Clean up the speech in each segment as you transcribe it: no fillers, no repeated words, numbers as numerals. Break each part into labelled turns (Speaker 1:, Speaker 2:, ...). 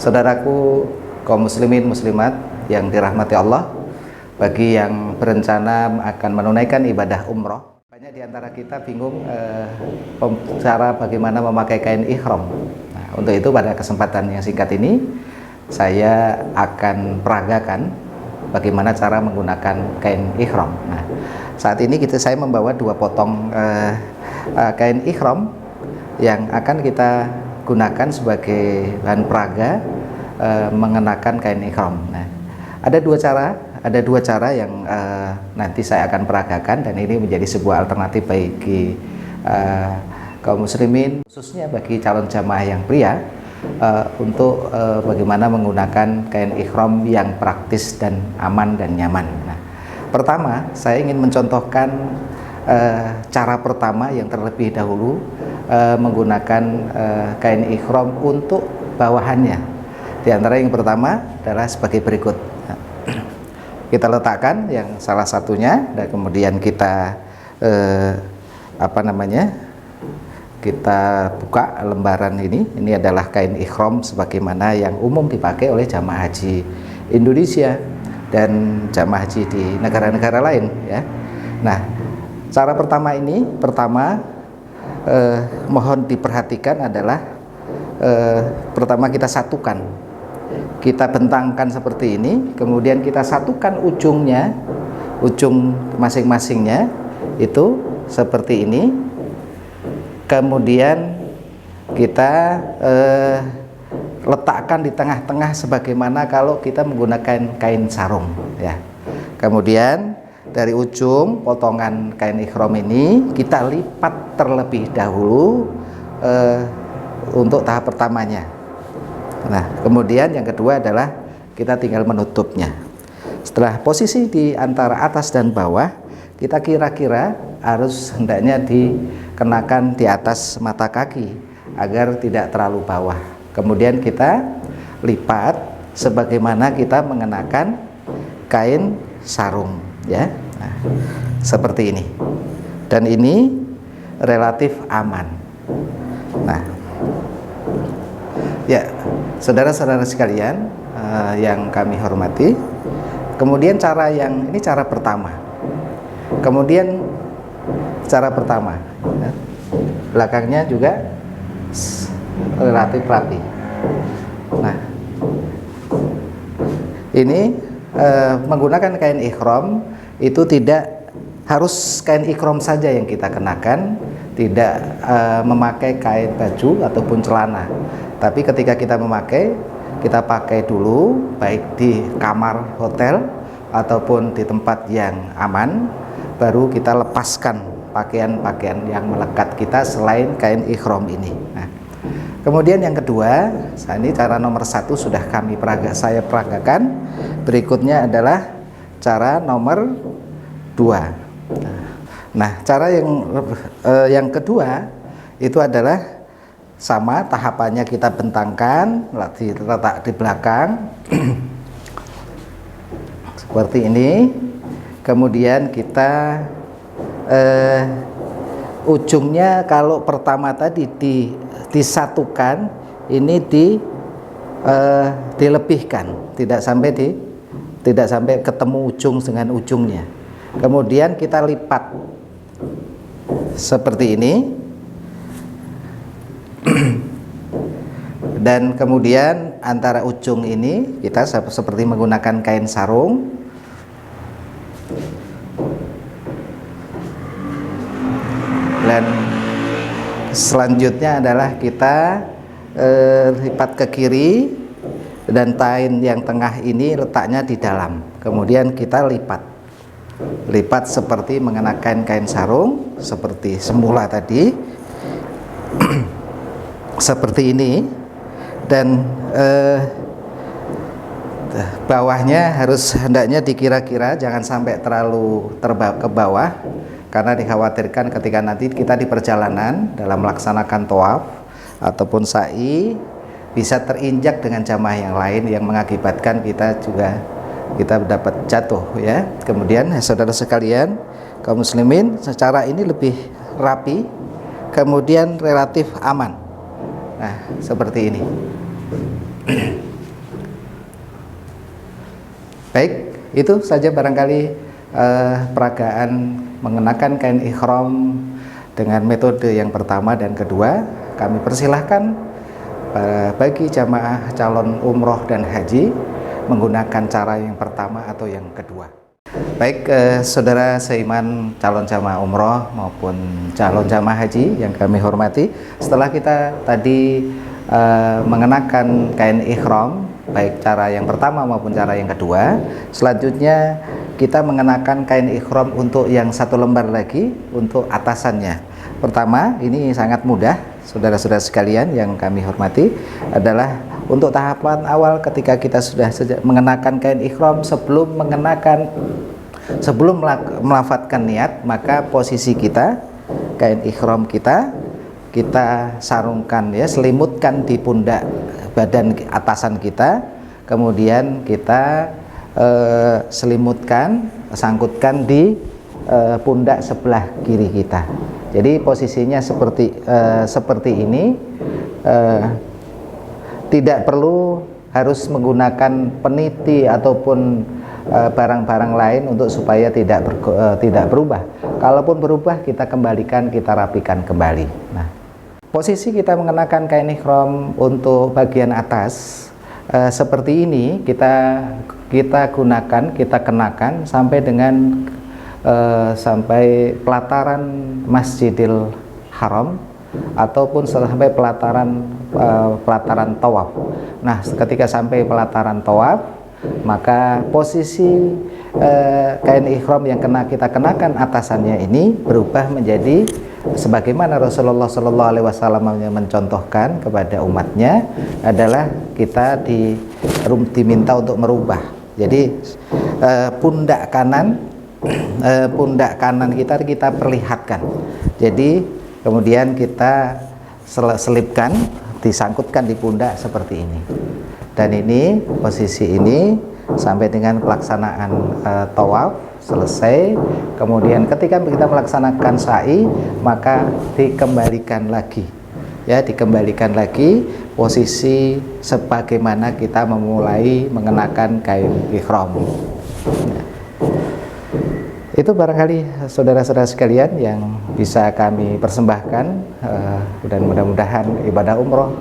Speaker 1: Saudaraku kaum muslimin muslimat yang dirahmati Allah, bagi yang berencana akan menunaikan ibadah umroh, banyak di antara kita bingung cara bagaimana memakai kain ihram. Nah, untuk itu pada kesempatan yang singkat ini saya akan peragakan bagaimana cara menggunakan kain ihram. Nah, saat ini saya membawa 2 potong kain ihram yang akan kita gunakan sebagai bahan peraga mengenakan kain ihram. Nah, ada dua cara yang nanti saya akan peragakan, dan ini menjadi sebuah alternatif bagi kaum muslimin, khususnya bagi calon jamaah yang pria, untuk bagaimana menggunakan kain ihram yang praktis dan aman dan nyaman. Nah, pertama saya ingin mencontohkan cara pertama yang terlebih dahulu menggunakan kain ihram untuk bawahannya. Di antara yang pertama adalah sebagai berikut. Kita letakkan yang salah satunya, dan kemudian kita kita buka lembaran ini. Ini adalah kain ihram sebagaimana yang umum dipakai oleh jamaah haji Indonesia dan jamaah haji di negara-negara lain, ya. Nah, cara pertama ini, mohon diperhatikan adalah pertama kita satukan, kita bentangkan seperti ini, kemudian kita satukan ujung masing-masingnya itu seperti ini, kemudian kita letakkan di tengah-tengah sebagaimana kalau kita menggunakan kain sarung, ya. Kemudian dari ujung potongan kain ihram ini kita lipat terlebih dahulu untuk tahap pertamanya. Nah, kemudian yang kedua adalah kita tinggal menutupnya. Setelah posisi di antara atas dan bawah, kita kira-kira harus hendaknya dikenakan di atas mata kaki agar tidak terlalu bawah. Kemudian kita lipat sebagaimana kita mengenakan kain sarung, ya. Nah, seperti ini. Dan ini relatif aman. Nah, ya, saudara-saudara sekalian yang kami hormati, kemudian ini cara pertama. Kemudian cara pertama, ya, belakangnya juga relatif rapi. Nah, ini menggunakan kain ihram itu tidak harus kain ihram saja yang kita kenakan, tidak memakai kain baju ataupun celana. Tapi ketika kita memakai, kita pakai dulu baik di kamar hotel ataupun di tempat yang aman, baru kita lepaskan pakaian-pakaian yang melekat kita selain kain ihram ini. Nah, kemudian yang kedua, ini cara nomor 1 sudah saya peragakan. Berikutnya adalah cara nomor 2. Nah, cara yang kedua itu adalah sama tahapannya, kita bentangkan, letak di belakang seperti ini. Kemudian kita ujungnya, kalau pertama tadi disatukan, ini dilebihkan, tidak sampai ketemu ujung dengan ujungnya. Kemudian kita lipat seperti ini. Dan kemudian antara ujung ini kita seperti menggunakan kain sarung. Dan selanjutnya adalah kita lipat ke kiri, dan kain yang tengah ini letaknya di dalam. Kemudian kita lipat seperti mengenakan kain sarung seperti semula tadi. Seperti ini. Dan bawahnya hendaknya dikira-kira jangan sampai terlalu ke bawah, karena dikhawatirkan ketika nanti kita di perjalanan dalam melaksanakan tawaf ataupun sa'i bisa terinjak dengan jamaah yang lain, yang mengakibatkan kita dapat jatuh, ya. Kemudian saudara sekalian kaum muslimin, secara ini lebih rapi, kemudian relatif aman. Nah, seperti ini. Baik, itu saja barangkali peragaan mengenakan kain ihram dengan metode yang pertama dan kedua. Kami persilahkan bagi jamaah calon umroh dan haji menggunakan cara yang pertama atau yang kedua. Baik, saudara seiman calon jamaah umroh maupun calon jamaah haji yang kami hormati, setelah kita tadi mengenakan kain ihram baik cara yang pertama maupun cara yang kedua, selanjutnya kita mengenakan kain ihram untuk yang satu lembar lagi untuk atasannya. Pertama, ini sangat mudah saudara-saudara sekalian yang kami hormati, adalah untuk tahapan awal ketika kita sudah mengenakan kain ihram, sebelum melafatkan niat, maka posisi kita, kain ihram kita sarungkan ya, selimutkan di pundak badan atasan kita, kemudian kita selimutkan, sangkutkan di pundak sebelah kiri kita. Jadi posisinya seperti ini, tidak perlu harus menggunakan peniti ataupun barang-barang lain untuk supaya tidak berubah. Kalaupun berubah, kita kembalikan, kita rapikan kembali. Nah, posisi kita mengenakan kain ihram untuk bagian atas seperti ini, kita gunakan, kita kenakan sampai dengan sampai pelataran Masjidil Haram ataupun sampai pelataran tawaf. Nah, ketika sampai pelataran tawaf, maka posisi kain ihram yang kita kenakan atasannya ini berubah menjadi sebagaimana Rasulullah SAW mencontohkan kepada umatnya, adalah kita diminta untuk merubah. Jadi pundak kanan kita perlihatkan. Jadi kemudian kita selipkan, disangkutkan di pundak seperti ini. Dan ini posisi ini sampai dengan pelaksanaan tawaf selesai. Kemudian ketika kita melaksanakan sa'i, maka dikembalikan lagi. Ya, dikembalikan lagi posisi sebagaimana kita memulai mengenakan kain ihram. Ya. Itu barangkali saudara-saudara sekalian yang bisa kami persembahkan, dan mudah-mudahan ibadah umroh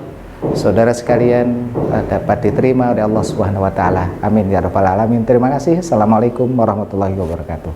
Speaker 1: saudara sekalian dapat diterima oleh Allah Subhanahu wa taala. Amin ya rabbal alamin. Terima kasih. Assalamualaikum warahmatullahi wabarakatuh.